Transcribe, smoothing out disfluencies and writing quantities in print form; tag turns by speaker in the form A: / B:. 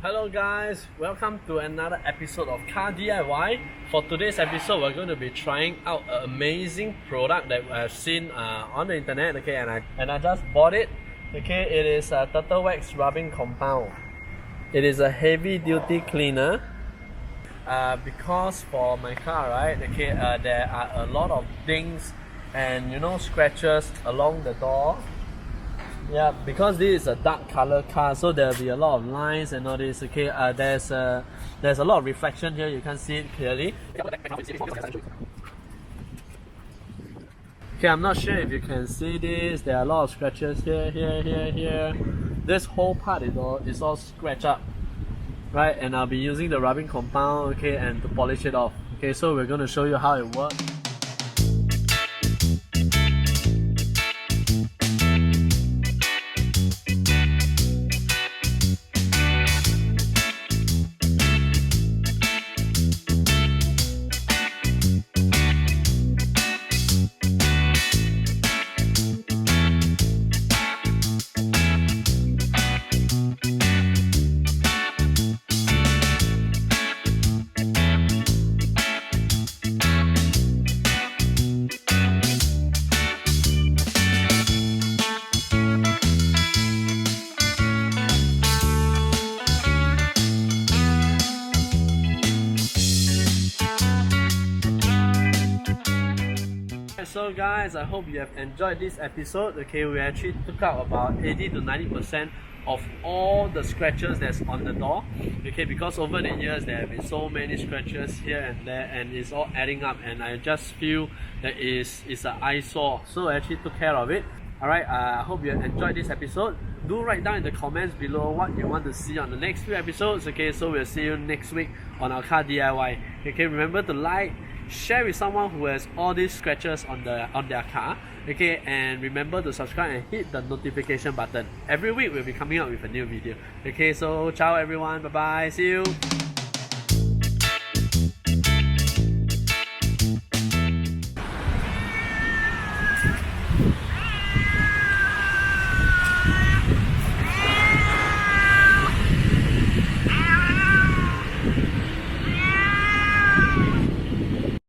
A: Hello guys, welcome to another episode of Car DIY. For today's episode, we're going to be trying out an amazing product that I've seen on the internet, okay, and I just bought it. Okay, it is a turtle wax rubbing compound. It is a heavy duty cleaner. Because for my car, right, okay, there are a lot of dings and scratches along the door. Yeah, because this is a dark color car, so there'll be a lot of lines and all this. Okay, there's a lot of reflection here. You can't see it clearly. Okay, I'm not sure if you can see this. There are a lot of scratches here. This whole part is all scratched up, right? And I'll be using the rubbing compound, okay, and to polish it off. Okay, so we're going to show you how it works. So guys, I hope you have enjoyed this episode. Okay, we actually took out about 80 to 90% of all the scratches that's on the door. Okay, because over the years there have been so many scratches here and there, and it's all adding up, and I just feel that it's an eyesore. So I actually took care of it. Alright, I hope you enjoyed this episode. Do write down in the comments below what you want to see on the next few episodes. Okay, so we'll see you next week on our car DIY. Okay, remember to like, share with someone who has all these scratches on their car. Okay, and remember to subscribe and hit the notification button. Every week we'll be coming out with a new video. Okay, so ciao everyone, bye bye, see you.